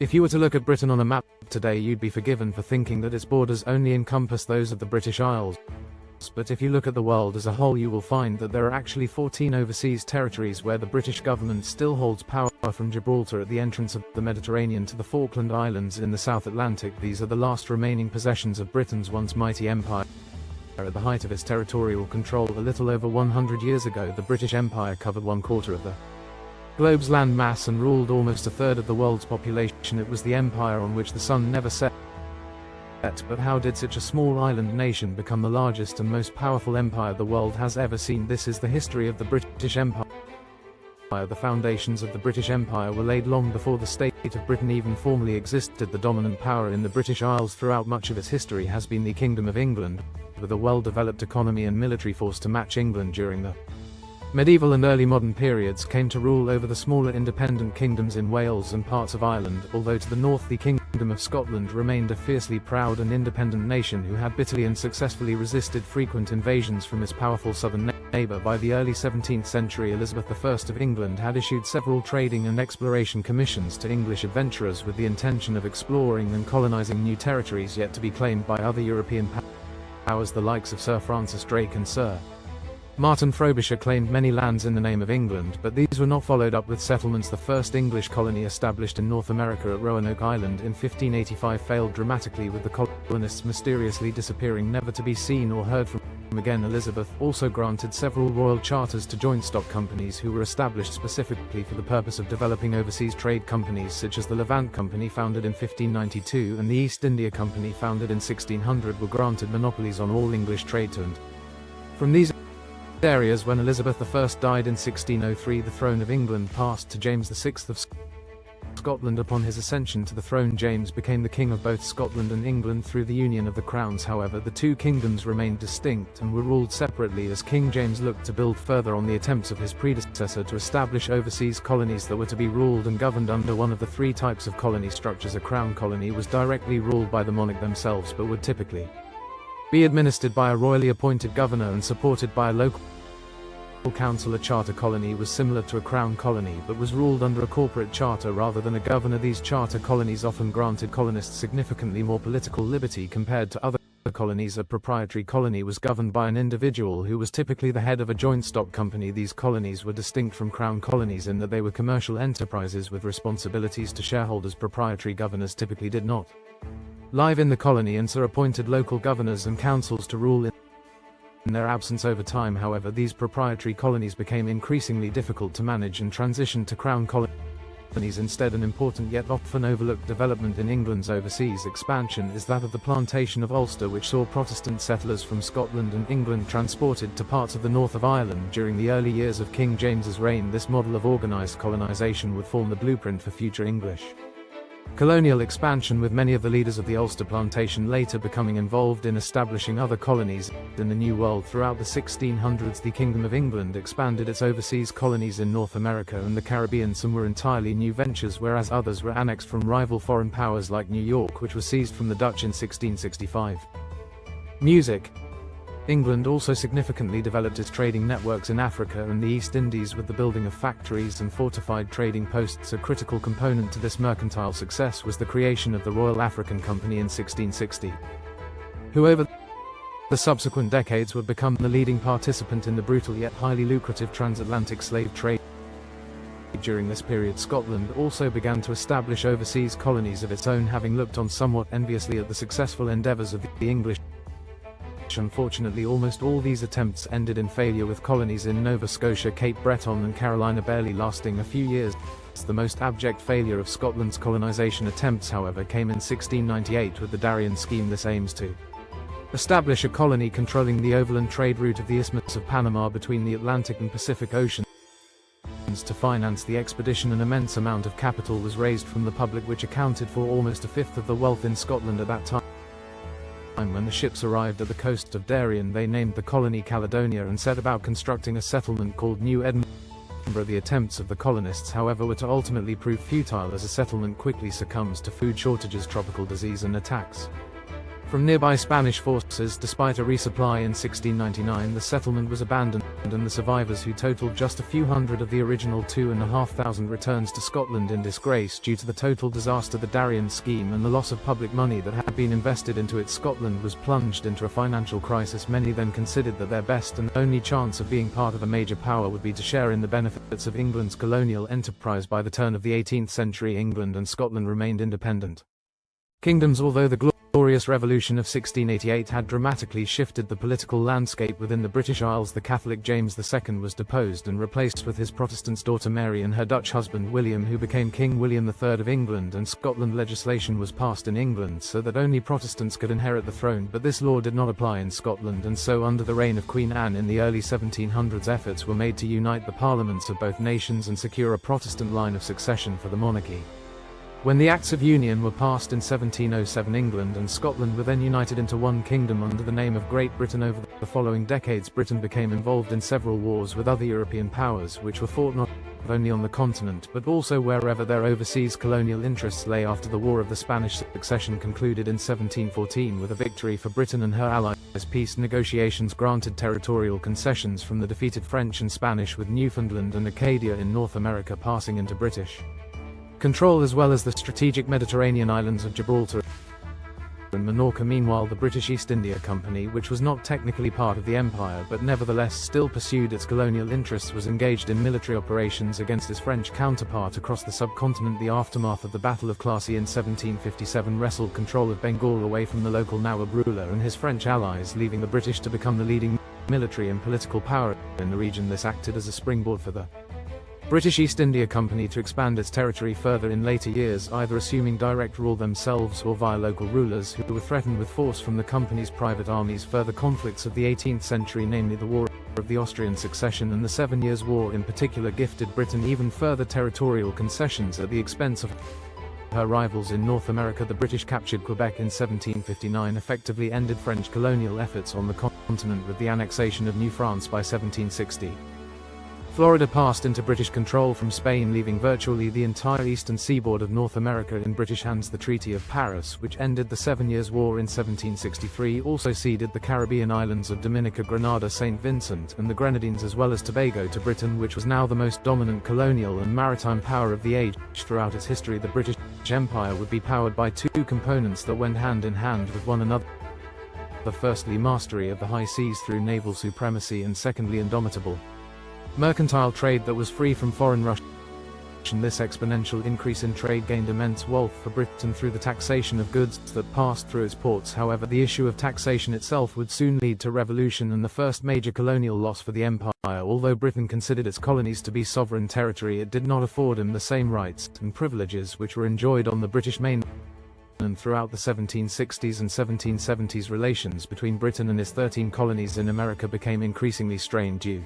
If you were to look at Britain on a map today, you'd be forgiven for thinking that its borders only encompass those of the British Isles. But if you look at the world as a whole, you will find that there are actually 14 overseas territories where the British government still holds power, from Gibraltar at the entrance of the Mediterranean to the Falkland Islands in the South Atlantic. These are the last remaining possessions of Britain's once mighty empire. At the height of its territorial control a little over 100 years ago, the British Empire covered 1/4 of the globe's land mass and ruled almost 1/3 of the world's population. It was the empire on which the sun never set. But how did such a small island nation become the largest and most powerful empire the world has ever seen? This is the history of the British Empire. The foundations of the British Empire were laid long before the state of Britain even formally existed. The dominant power in the British Isles throughout much of its history has been the Kingdom of England, with a well-developed economy and military force to match England. During the medieval and early modern periods came to rule over the smaller independent kingdoms in Wales and parts of Ireland, although to the north the Kingdom of Scotland remained a fiercely proud and independent nation who had bitterly and successfully resisted frequent invasions from its powerful southern neighbour. By the early 17th century, Elizabeth I of England had issued several trading and exploration commissions to English adventurers with the intention of exploring and colonising new territories yet to be claimed by other European powers, the likes of Sir Francis Drake and Sir Martin Frobisher claimed many lands in the name of England, but these were not followed up with settlements. The first English colony established in North America at Roanoke Island in 1585 failed dramatically, with the colonists mysteriously disappearing, never to be seen or heard from again. Elizabeth also granted several royal charters to joint stock companies who were established specifically for the purpose of developing overseas trade. Companies such as the Levant Company, founded in 1592, and the East India Company, founded in 1600, were granted monopolies on all English trade to and from these areas. When Elizabeth I died in 1603, the throne of England passed to James VI of Scotland. Upon his ascension to the throne, James became the king of both Scotland and England through the union of the crowns. However, the two kingdoms remained distinct and were ruled separately as King James looked to build further on the attempts of his predecessor to establish overseas colonies that were to be ruled and governed under one of the three types of colony structures. A crown colony was directly ruled by the monarch themselves, but would typically be administered by a royally appointed governor and supported by a local council. A charter colony was similar to a crown colony but was ruled under a corporate charter rather than a governor. These charter colonies often granted colonists significantly more political liberty compared to other colonies. A proprietary colony was governed by an individual who was typically the head of a joint stock company. These colonies were distinct from crown colonies in that they were commercial enterprises with responsibilities to shareholders. Proprietary governors typically did not live in the colony and so appointed local governors and councils to rule in their absence. Over time, however, these proprietary colonies became increasingly difficult to manage and transitioned to crown colonies instead. An important yet often overlooked development in England's overseas expansion is that of the plantation of Ulster, which saw Protestant settlers from Scotland and England transported to parts of the north of Ireland during the early years of King James's reign. This model of organised colonisation would form the blueprint for future English colonial expansion, with many of the leaders of the Ulster plantation later becoming involved in establishing other colonies in the New World. Throughout the 1600s, the Kingdom of England expanded its overseas colonies in North America and the Caribbean. Some were entirely new ventures, whereas others were annexed from rival foreign powers like New York, which was seized from the Dutch in 1665. Music. England also significantly developed its trading networks in Africa and the East Indies with the building of factories and fortified trading posts. A critical component to this mercantile success was the creation of the Royal African Company in 1660, who over the subsequent decades would become the leading participant in the brutal yet highly lucrative transatlantic slave trade. During this period, Scotland also began to establish overseas colonies of its own, having looked on somewhat enviously at the successful endeavours of the English. Unfortunately, almost all these attempts ended in failure, with colonies in Nova Scotia, Cape Breton and Carolina barely lasting a few years. The most abject failure of Scotland's colonisation attempts, however, came in 1698 with the Darien Scheme. This aims to establish a colony controlling the overland trade route of the Isthmus of Panama between the Atlantic and Pacific Oceans. To finance the expedition, an immense amount of capital was raised from the public, which accounted for almost a fifth of the wealth in Scotland at that time. When the ships arrived at the coast of Darien, they named the colony Caledonia and set about constructing a settlement called New Edinburgh. The attempts of the colonists, however, were to ultimately prove futile, as a settlement quickly succumbs to food shortages, tropical disease and attacks from nearby Spanish forces. Despite a resupply in 1699, the settlement was abandoned, and the survivors, who totaled just a few hundred of the original 2,500, returns to Scotland in disgrace due to the total disaster. The Darien scheme and the loss of public money that had been invested into it. Scotland was plunged into a financial crisis. Many then considered that their best and only chance of being part of a major power would be to share in the benefits of England's colonial enterprise. By the turn of the 18th century, England and Scotland remained independent kingdoms, although the Glorious Revolution of 1688 had dramatically shifted the political landscape within the British Isles. The Catholic James II was deposed and replaced with his Protestant daughter Mary and her Dutch husband William, who became King William III of England, and Scotland. Legislation was passed in England so that only Protestants could inherit the throne, but this law did not apply in Scotland, and so under the reign of Queen Anne in the early 1700s, efforts were made to unite the parliaments of both nations and secure a Protestant line of succession for the monarchy. When the Acts of Union were passed in 1707, England and Scotland were then united into one kingdom under the name of Great Britain. Over the following decades, Britain became involved in several wars with other European powers, which were fought not only on the continent but also wherever their overseas colonial interests lay. After the War of the Spanish Succession concluded in 1714 with a victory for Britain and her allies, peace negotiations granted territorial concessions from the defeated French and Spanish, with Newfoundland and Acadia in North America passing into British control, as well as the strategic Mediterranean islands of Gibraltar and Minorca. Meanwhile, the British East India Company, which was not technically part of the empire but nevertheless still pursued its colonial interests, was engaged in military operations against its French counterpart across the subcontinent. The aftermath of the Battle of Plassey in 1757 wrestled control of Bengal away from the local Nawab ruler and his French allies, leaving the British to become the leading military and political power in the region. This acted as a springboard for the British East India Company to expand its territory further in later years, either assuming direct rule themselves or via local rulers who were threatened with force from the company's private armies. Further conflicts of the 18th century, namely the War of the Austrian Succession and the 7 Years' War in particular, gifted Britain even further territorial concessions at the expense of her rivals in North America. The British captured Quebec in 1759, effectively ended French colonial efforts on the continent with the annexation of New France by 1760. Florida passed into British control from Spain, leaving virtually the entire eastern seaboard of North America in British hands. The Treaty of Paris, which ended the 7 Years' War in 1763, also ceded the Caribbean islands of Dominica, Grenada, St. Vincent, and the Grenadines, as well as Tobago, to Britain, which was now the most dominant colonial and maritime power of the age. Throughout its history, the British Empire would be powered by two components that went hand in hand with one another. Firstly, mastery of the high seas through naval supremacy, and secondly, indomitable mercantile trade that was free from foreign Russia. This exponential increase in trade gained immense wealth for Britain through the taxation of goods that passed through its ports. However, the issue of taxation itself would soon lead to revolution and the first major colonial loss for the empire. Although Britain considered its colonies to be sovereign territory, it did not afford them the same rights and privileges which were enjoyed on the British mainland. And throughout the 1760s and 1770s, relations between Britain and its 13 colonies in America became increasingly strained due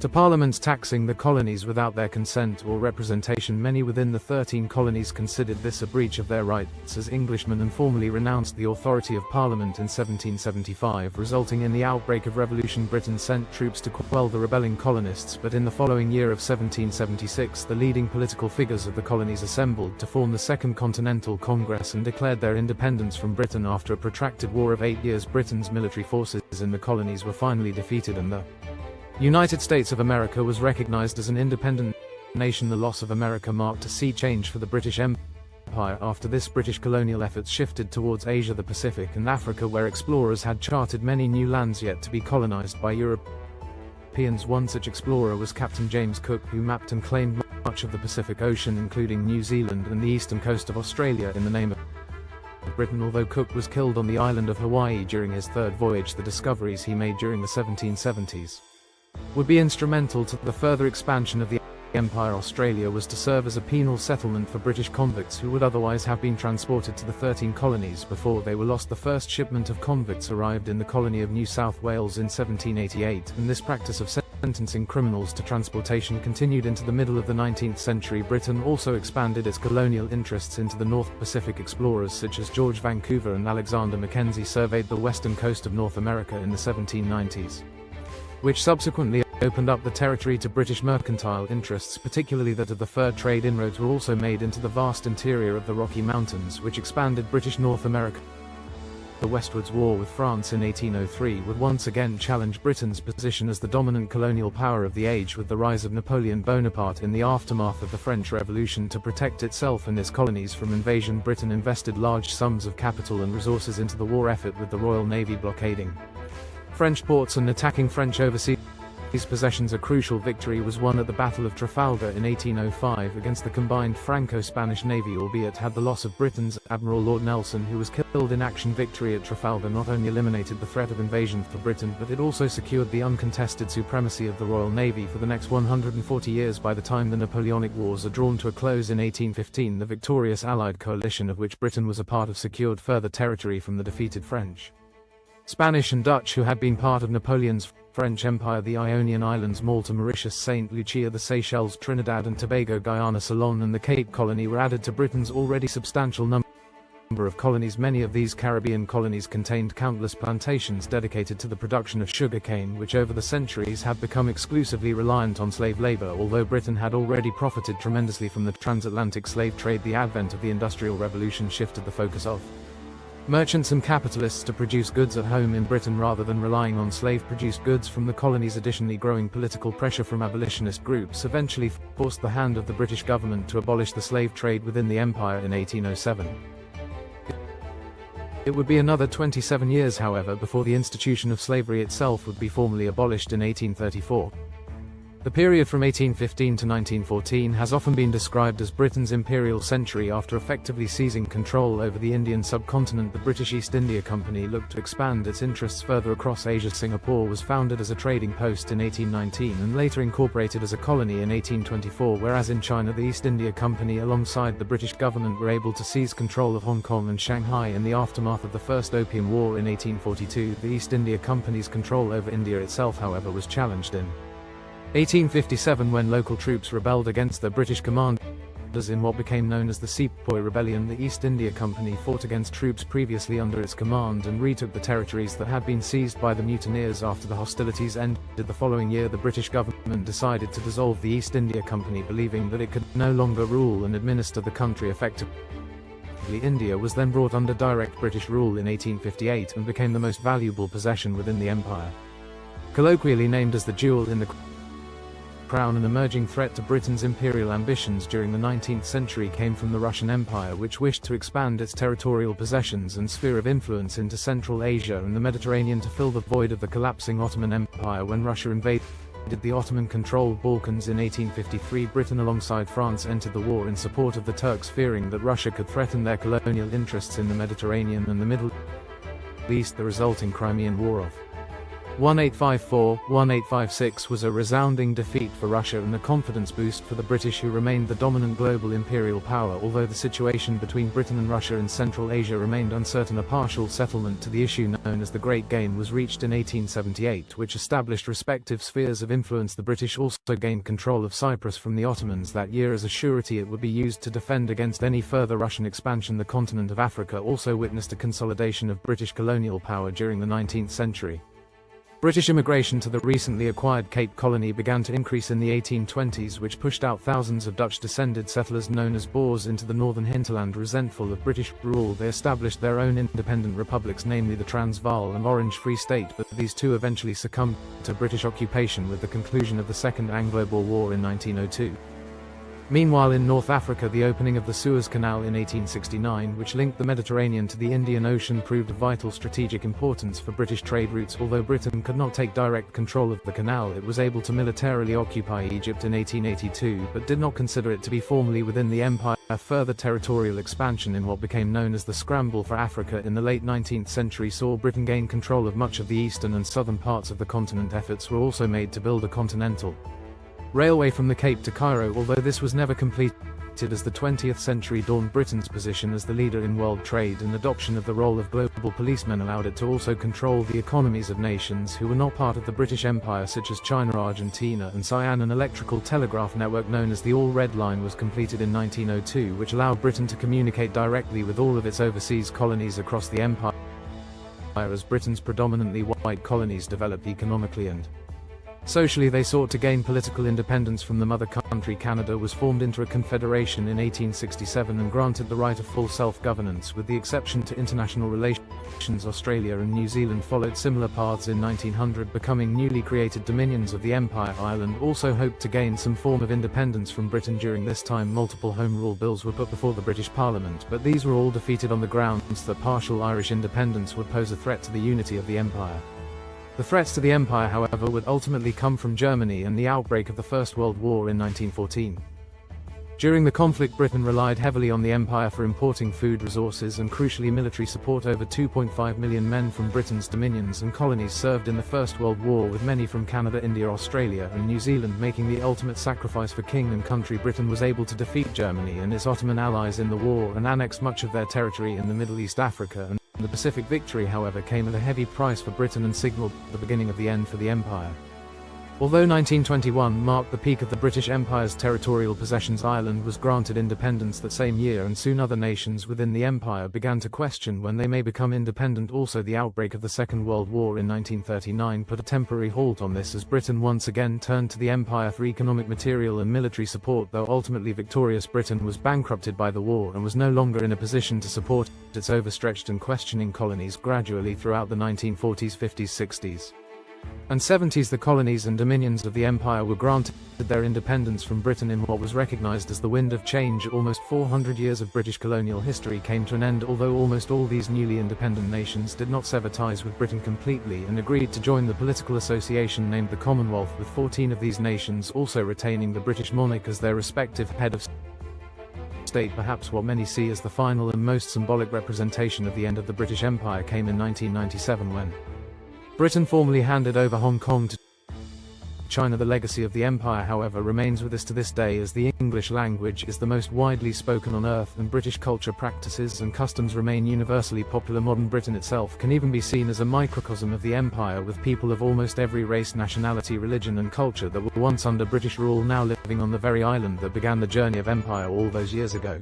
to parliaments taxing the colonies without their consent or representation. Many within the 13 colonies considered this a breach of their rights as Englishmen and formally renounced the authority of Parliament in 1775, resulting in the outbreak of revolution. Britain sent troops to quell the rebelling colonists, but in the following year of 1776, the leading political figures of the colonies assembled to form the Second Continental Congress and declared their independence from Britain. After a protracted war of 8 years, Britain's military forces in the colonies were finally defeated and the United States of America was recognized as an independent nation. The loss of America marked a sea change for the British Empire. After this, British colonial efforts shifted towards Asia, the Pacific, and Africa, where explorers had charted many new lands yet to be colonized by Europeans. One such explorer was Captain James Cook, who mapped and claimed much of the Pacific Ocean, including New Zealand and the eastern coast of Australia, in the name of Britain. Although Cook was killed on the island of Hawaii during his third voyage, the discoveries he made during the 1770s would be instrumental to the further expansion of the empire. Australia was to serve as a penal settlement for British convicts who would otherwise have been transported to the 13 colonies before they were lost. The first shipment of convicts arrived in the colony of New South Wales in 1788, and this practice of sentencing criminals to transportation continued into the middle of the 19th century. Britain also expanded its colonial interests into the North Pacific. Explorers such as George Vancouver and Alexander Mackenzie surveyed the western coast of North America in the 1790s, which subsequently opened up the territory to British mercantile interests, particularly that of the fur trade. Inroads were also made into the vast interior of the Rocky Mountains, which expanded British North America the westwards war with France in 1803 would once again challenge Britain's position as the dominant colonial power of the age, with the rise of Napoleon Bonaparte in the aftermath of the French Revolution. To protect itself and its colonies from invasion, Britain invested large sums of capital and resources into the war effort, with the Royal Navy blockading French ports and attacking French overseas possessions. A crucial victory was won at the Battle of Trafalgar in 1805 against the combined Franco-Spanish navy, albeit had the loss of Britain's Admiral Lord Nelson, who was killed in action. Victory at Trafalgar not only eliminated the threat of invasion for Britain, but it also secured the uncontested supremacy of the Royal Navy for the next 140 years. By the time the Napoleonic Wars are drawn to a close in 1815, the victorious Allied coalition, of which Britain was a part of, secured further territory from the defeated French, Spanish and Dutch, who had been part of Napoleon's French Empire. The Ionian Islands, Malta, Mauritius, St. Lucia, the Seychelles, Trinidad and Tobago, Guyana, Ceylon and the Cape Colony were added to Britain's already substantial number of colonies. Many of these Caribbean colonies contained countless plantations dedicated to the production of sugarcane, which over the centuries had become exclusively reliant on slave labor. Although Britain had already profited tremendously from the transatlantic slave trade, the advent of the Industrial Revolution shifted the focus of merchants and capitalists to produce goods at home in Britain rather than relying on slave-produced goods from the colonies. Additionally, growing political pressure from abolitionist groups eventually forced the hand of the British government to abolish the slave trade within the empire in 1807. It would be another 27 years, however, before the institution of slavery itself would be formally abolished in 1834. The period from 1815 to 1914 has often been described as Britain's imperial century. After effectively seizing control over the Indian subcontinent, the British East India Company looked to expand its interests further across Asia. Singapore was founded as a trading post in 1819 and later incorporated as a colony in 1824, whereas in China the East India Company alongside the British government were able to seize control of Hong Kong and Shanghai. In the aftermath of the First Opium War in 1842, the East India Company's control over India itself, however, was challenged in 1857 when local troops rebelled against their British commanders in what became known as the Sepoy Rebellion. The East India Company fought against troops previously under its command and retook the territories that had been seized by the mutineers. After the hostilities ended the following year, the British government decided to dissolve the East India Company, believing that it could no longer rule and administer the country effectively. India was then brought under direct British rule in 1858 and became the most valuable possession within the empire. Colloquially named as the jewel in the crown, an emerging threat to Britain's imperial ambitions during the 19th century came from the Russian Empire, which wished to expand its territorial possessions and sphere of influence into Central Asia and the Mediterranean to fill the void of the collapsing Ottoman Empire. When Russia invaded the Ottoman-controlled Balkans in 1853, Britain alongside France entered the war in support of the Turks, fearing that Russia could threaten their colonial interests in the Mediterranean and the Middle East. The resulting Crimean War of 1854-1856 was a resounding defeat for Russia and a confidence boost for the British, who remained the dominant global imperial power. Although the situation between Britain and Russia in Central Asia remained uncertain, a partial settlement to the issue known as the Great Game was reached in 1878, which established respective spheres of influence. The British also gained control of Cyprus from the Ottomans that year as a surety it would be used to defend against any further Russian expansion. The continent of Africa also witnessed a consolidation of British colonial power during the 19th century. British immigration to the recently acquired Cape Colony began to increase in the 1820s, which pushed out thousands of Dutch-descended settlers known as Boers into the northern hinterland. Resentful of British rule, they established their own independent republics, namely the Transvaal and Orange Free State, but these two eventually succumbed to British occupation with the conclusion of the Second Anglo-Boer War in 1902. Meanwhile, in North Africa, the opening of the Suez Canal in 1869, which linked the Mediterranean to the Indian Ocean, proved of vital strategic importance for British trade routes. Although Britain could not take direct control of the canal, it was able to militarily occupy Egypt in 1882, but did not consider it to be formally within the empire. Further territorial expansion in what became known as the Scramble for Africa in the late 19th century saw Britain gain control of much of the eastern and southern parts of the continent. Efforts were also made to build a continental railway from the Cape to Cairo, although this was never completed. As the 20th century dawned, Britain's position as the leader in world trade and adoption of the role of global policeman allowed it to also control the economies of nations who were not part of the British Empire, such as China, Argentina and Siam. An electrical telegraph network known as the All Red Line was completed in 1902, which allowed Britain to communicate directly with all of its overseas colonies across the empire, as Britain's predominantly white colonies developed economically and Socially, they sought to gain political independence from the mother country. Canada was formed into a confederation in 1867 and granted the right of full self-governance, with the exception to international relations. Australia and New Zealand followed similar paths in 1900, becoming newly created dominions of the Empire. Ireland also hoped to gain some form of independence from Britain. During this time, multiple Home Rule bills were put before the British Parliament, but these were all defeated on the grounds that partial Irish independence would pose a threat to the unity of the Empire. The threats to the Empire, however, would ultimately come from Germany and the outbreak of the First World War in 1914. During the conflict, Britain relied heavily on the Empire for importing food, resources, and crucially military support. Over 2.5 million men from Britain's dominions and colonies served in the First World War, with many from Canada, India, Australia, and New Zealand making the ultimate sacrifice for king and country. Britain was able to defeat Germany and its Ottoman allies in the war and annex much of their territory in the Middle East, Africa, and the Pacific. Victory, however, came at a heavy price for Britain and signaled the beginning of the end for the Empire. Although 1921 marked the peak of the British Empire's territorial possessions, Ireland was granted independence that same year, and soon other nations within the Empire began to question when they may become independent. Also, the outbreak of the Second World War in 1939 put a temporary halt on this, as Britain once again turned to the Empire for economic, material, and military support. Though ultimately victorious, Britain was bankrupted by the war and was no longer in a position to support its overstretched and questioning colonies. Gradually, throughout the 1940s, 50s, 60s, and 70s, the colonies and dominions of the Empire were granted their independence from Britain in what was recognized as the wind of change. Almost 400 years of British colonial history came to an end, although almost all these newly independent nations did not sever ties with Britain completely and agreed to join the political association named the Commonwealth, with 14 of these nations also retaining the British monarch as their respective head of state. Perhaps what many see as the final and most symbolic representation of the end of the British Empire came in 1997, when Britain formally handed over Hong Kong to China. The legacy of the Empire, however, remains with us to this day, as the English language is the most widely spoken on earth and British culture, practices, and customs remain universally popular. Modern Britain itself can even be seen as a microcosm of the Empire, with people of almost every race, nationality, religion, and culture that were once under British rule now living on the very island that began the journey of empire all those years ago.